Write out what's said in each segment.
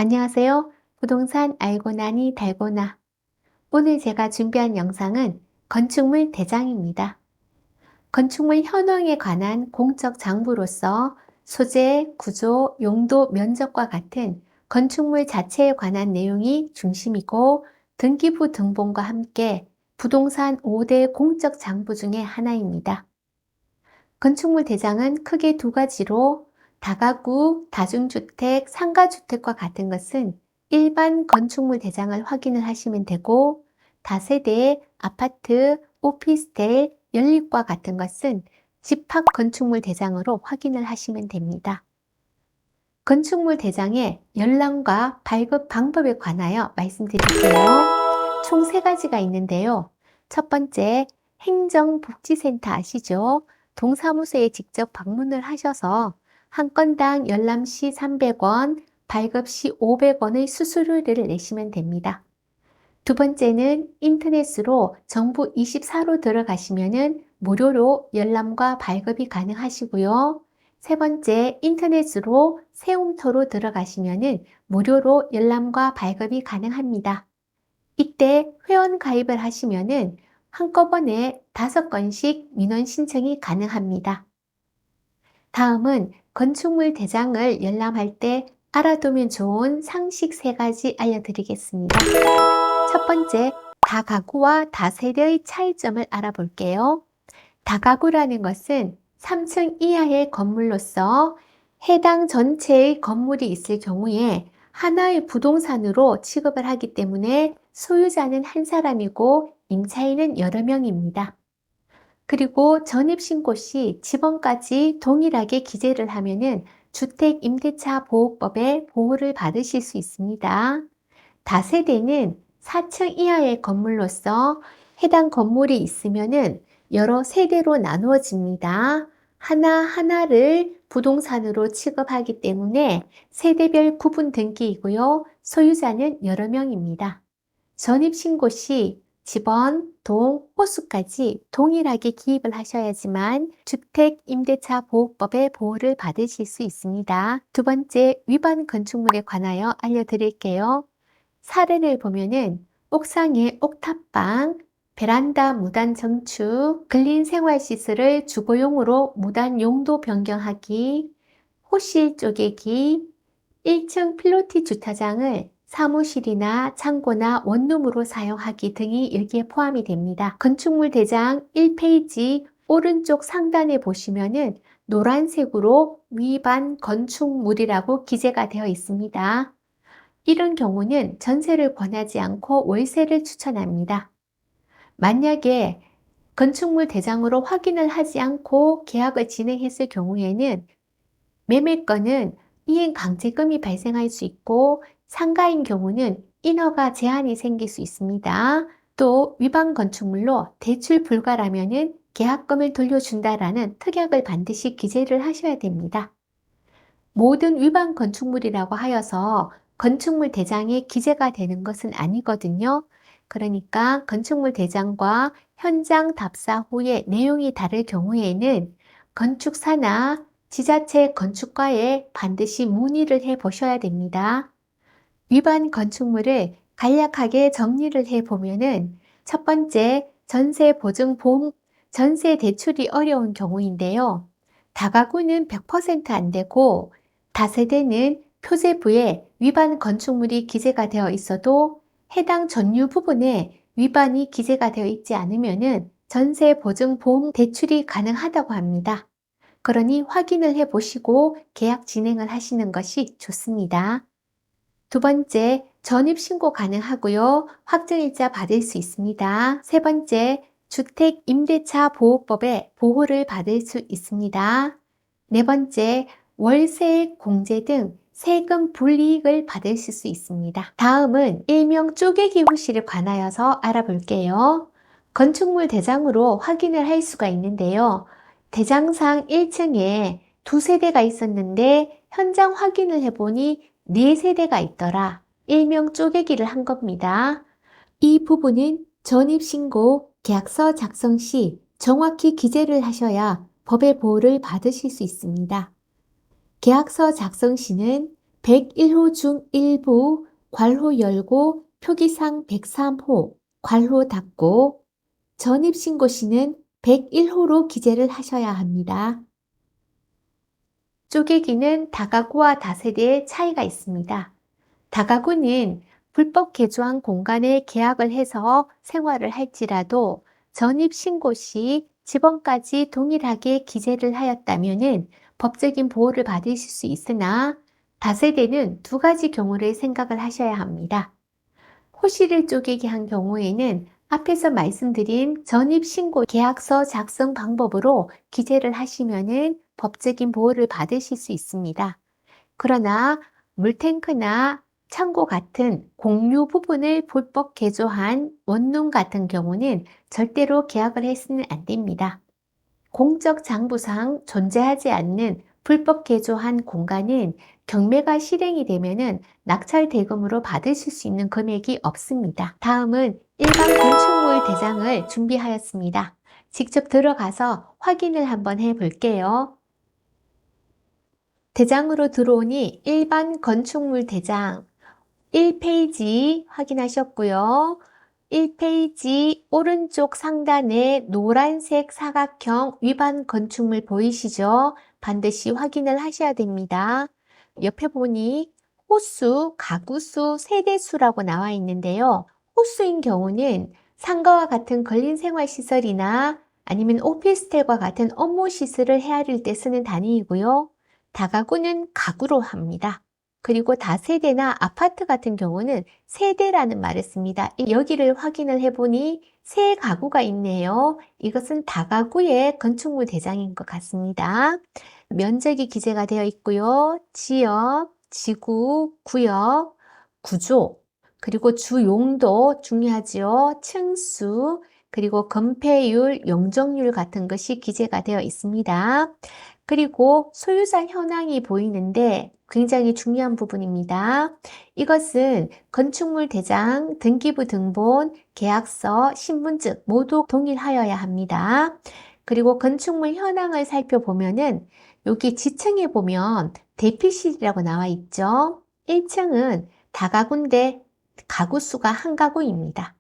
안녕하세요. 부동산 알고 나니 달고나. 오늘 제가 준비한 영상은 건축물 대장입니다. 건축물 현황에 관한 공적 장부로서 소재, 구조, 용도, 면적과 같은 건축물 자체에 관한 내용이 중심이고 등기부 등본과 함께 부동산 5대 공적 장부 중에 하나입니다. 건축물 대장은 크게 두 가지로 다가구, 다중주택, 상가주택과 같은 것은 일반 건축물 대장을 확인을 하시면 되고 다세대, 아파트, 오피스텔, 연립과 같은 것은 집합 건축물 대장으로 확인을 하시면 됩니다. 건축물 대장의 열람과 발급 방법에 관하여 말씀드릴게요. 총 3가지가 있는데요. 첫 번째, 행정복지센터 아시죠? 동사무소에 직접 방문을 하셔서 한 건당 열람 시 300원, 발급 시 500원의 수수료를 내시면 됩니다. 두 번째는 인터넷으로 정부 24로 들어가시면 무료로 열람과 발급이 가능하시고요. 세 번째, 인터넷으로 세움터로 들어가시면 무료로 열람과 발급이 가능합니다. 이때 회원 가입을 하시면 한꺼번에 5건씩 민원 신청이 가능합니다. 다음은 건축물 대장을 열람할 때 알아두면 좋은 상식 3가지 알려드리겠습니다. 첫 번째, 다가구와 다세대의 차이점을 알아볼게요. 다가구라는 것은 3층 이하의 건물로서 해당 전체의 건물이 있을 경우에 하나의 부동산으로 취급을 하기 때문에 소유자는 한 사람이고 임차인은 여러 명입니다. 그리고 전입신고 시 지번까지 동일하게 기재를 하면은 주택임대차보호법의 보호를 받으실 수 있습니다. 다세대는 4층 이하의 건물로서 해당 건물이 있으면은 여러 세대로 나누어집니다. 하나하나를 부동산으로 취급하기 때문에 세대별 구분 등기이고요. 소유자는 여러 명입니다. 전입신고 시 집원, 동, 호수까지 동일하게 기입을 하셔야지만 주택임대차보호법의 보호를 받으실 수 있습니다. 두 번째, 위반 건축물에 관하여 알려드릴게요. 사례를 보면은 옥상에 옥탑방, 베란다 무단 정축, 근린 생활시설을 주거용으로 무단 용도 변경하기, 호실 쪼개기, 1층 필로티 주차장을 사무실이나 창고나 원룸으로 사용하기 등이 여기에 포함이 됩니다. 건축물 대장 1페이지 오른쪽 상단에 보시면은 노란색으로 위반 건축물이라고 기재가 되어 있습니다. 이런 경우는 전세를 권하지 않고 월세를 추천합니다. 만약에 건축물 대장으로 확인을 하지 않고 계약을 진행했을 경우에는 매매건은 이행 강제금이 발생할 수 있고 상가인 경우는 인허가 제한이 생길 수 있습니다. 또 위반 건축물로 대출 불가라면은 계약금을 돌려준다라는 특약을 반드시 기재를 하셔야 됩니다. 모든 위반 건축물이라고 하여서 건축물 대장에 기재가 되는 것은 아니거든요. 그러니까 건축물 대장과 현장 답사 후에 내용이 다를 경우에는 건축사나 지자체 건축과에 반드시 문의를 해 보셔야 됩니다. 위반 건축물을 간략하게 정리를 해 보면은 첫 번째, 전세 대출이 어려운 경우인데요. 다가구는 100% 안 되고 다세대는 표제부에 위반 건축물이 기재가 되어 있어도 해당 전유 부분에 위반이 기재가 되어 있지 않으면은 전세보증보험 대출이 가능하다고 합니다. 그러니 확인을 해 보시고 계약 진행을 하시는 것이 좋습니다. 두 번째, 전입신고 가능하고요. 확정일자 받을 수 있습니다. 세 번째, 주택임대차보호법의 보호를 받을 수 있습니다. 네 번째, 월세, 공제 등 세금 불이익을 받으실 수 있습니다. 다음은 일명 쪼개기 호실에 관하여서 알아볼게요. 건축물 대장으로 확인을 할 수가 있는데요. 대장상 1층에 2세대가 있었는데 현장 확인을 해보니 4세대가 있더라. 일명 쪼개기를 한 겁니다. 이 부분은 전입신고, 계약서 작성 시 정확히 기재를 하셔야 법의 보호를 받으실 수 있습니다. 계약서 작성 시는 101호 중 일부 괄호 열고 표기상 103호 괄호 닫고 전입신고 시는 101호로 기재를 하셔야 합니다. 쪼개기는 다가구와 다세대의 차이가 있습니다. 다가구는 불법 개조한 공간에 계약을 해서 생활을 할지라도 전입신고 시 집원까지 동일하게 기재를 하였다면 법적인 보호를 받으실 수 있으나 다세대는 두 가지 경우를 생각을 하셔야 합니다. 호시를 쪼개기 한 경우에는 앞에서 말씀드린 전입신고 계약서 작성 방법으로 기재를 하시면 법적인 보호를 받으실 수 있습니다. 그러나 물탱크나 창고 같은 공유 부분을 불법 개조한 원룸 같은 경우는 절대로 계약을 해서는 안 됩니다. 공적 장부상 존재하지 않는 불법 개조한 공간은 경매가 실행이 되면 낙찰 대금으로 받으실 수 있는 금액이 없습니다. 다음은 일반 건축물 대장을 준비하였습니다. 직접 들어가서 확인을 한번 해 볼게요. 대장으로 들어오니 일반 건축물 대장 1페이지 확인하셨고요. 1페이지 오른쪽 상단에 노란색 사각형 위반 건축물 보이시죠? 반드시 확인을 하셔야 됩니다. 옆에 보니 호수, 가구수, 세대수라고 나와 있는데요. 호수인 경우는 상가와 같은 근린생활시설이나 아니면 오피스텔과 같은 업무시설을 헤아릴 때 쓰는 단위이고요. 다가구는 가구로 합니다. 그리고 다세대나 아파트 같은 경우는 세대라는 말을 씁니다. 여기를 확인을 해보니 세 가구가 있네요. 이것은 다가구의 건축물 대장인 것 같습니다. 면적이 기재가 되어 있고요. 지역, 지구, 구역, 구조, 그리고 주용도 중요하지요. 층수, 그리고 건폐율, 용적률 같은 것이 기재가 되어 있습니다. 그리고 소유자 현황이 보이는데 굉장히 중요한 부분입니다. 이것은 건축물 대장, 등기부 등본, 계약서, 신분증 모두 동일하여야 합니다. 그리고 건축물 현황을 살펴보면은 여기 지층에 보면 대피실이라고 나와 있죠. 1층은 다가구인데 가구 수가 한 가구입니다.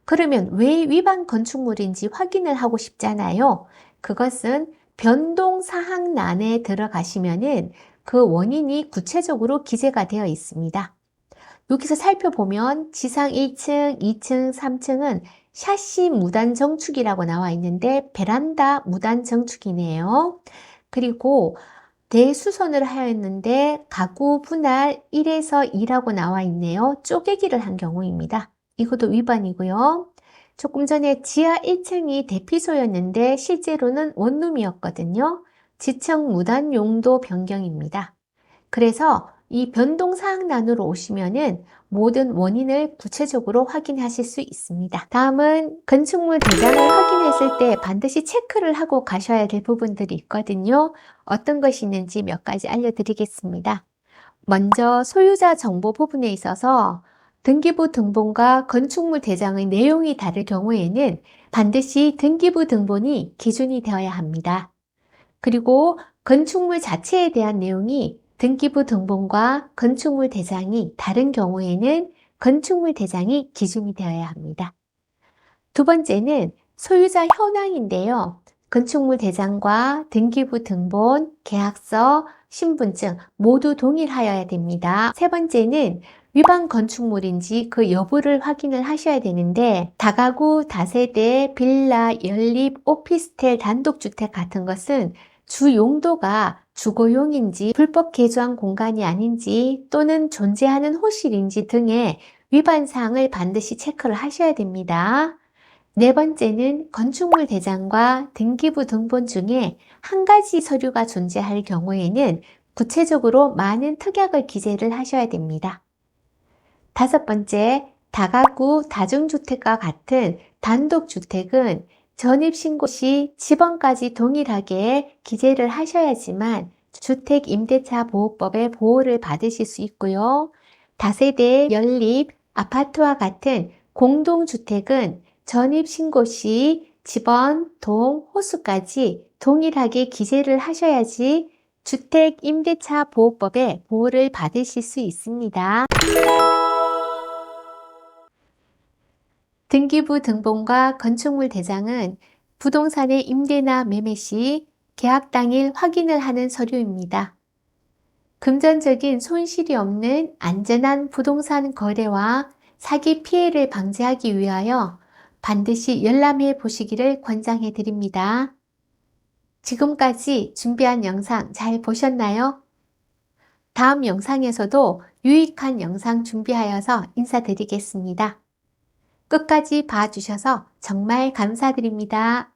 그러면 왜 위반 건축물인지 확인을 하고 싶잖아요. 그것은 변동사항란에 들어가시면은 그 원인이 구체적으로 기재가 되어 있습니다. 여기서 살펴보면 지상 1층, 2층, 3층은 샤시 무단 정축이라고 나와 있는데 베란다 무단 정축이네요. 그리고 대수선을 하였는데 가구 분할 1에서 2라고 나와 있네요. 쪼개기를 한 경우입니다. 이것도 위반이고요. 조금 전에 지하 1층이 대피소였는데 실제로는 원룸이었거든요. 지층 무단 용도 변경입니다. 그래서 이 변동사항란으로 오시면은 모든 원인을 구체적으로 확인하실 수 있습니다. 다음은 건축물 대장을 확인했을 때 반드시 체크를 하고 가셔야 될 부분들이 있거든요. 어떤 것이 있는지 몇 가지 알려드리겠습니다. 먼저 소유자 정보 부분에 있어서 등기부 등본과 건축물 대장의 내용이 다를 경우에는 반드시 등기부 등본이 기준이 되어야 합니다. 그리고 건축물 자체에 대한 내용이 등기부 등본과 건축물 대장이 다른 경우에는 건축물 대장이 기준이 되어야 합니다. 두 번째는 소유자 현황인데요. 건축물 대장과 등기부 등본, 계약서, 신분증 모두 동일하여야 됩니다. 세 번째는 위반 건축물인지 그 여부를 확인을 하셔야 되는데 다가구, 다세대, 빌라, 연립, 오피스텔, 단독주택 같은 것은 주 용도가 주거용인지 불법 개조한 공간이 아닌지 또는 존재하는 호실인지 등의 위반 사항을 반드시 체크를 하셔야 됩니다. 네 번째는 건축물 대장과 등기부 등본 중에 한 가지 서류가 존재할 경우에는 구체적으로 많은 특약을 기재를 하셔야 됩니다. 다섯 번째, 다가구, 다중주택과 같은 단독주택은 전입신고 시 집원까지 동일하게 기재를 하셔야지만 주택임대차 보호법의 보호를 받으실 수 있고요. 다세대, 연립, 아파트와 같은 공동주택은 전입신고 시 집원, 동, 호수까지 동일하게 기재를 하셔야지 주택임대차 보호법의 보호를 받으실 수 있습니다. 등기부 등본과 건축물 대장은 부동산의 임대나 매매 시 계약 당일 확인을 하는 서류입니다. 금전적인 손실이 없는 안전한 부동산 거래와 사기 피해를 방지하기 위하여 반드시 열람해 보시기를 권장해 드립니다. 지금까지 준비한 영상 잘 보셨나요? 다음 영상에서도 유익한 영상 준비하여서 인사드리겠습니다. 끝까지 봐주셔서 정말 감사드립니다.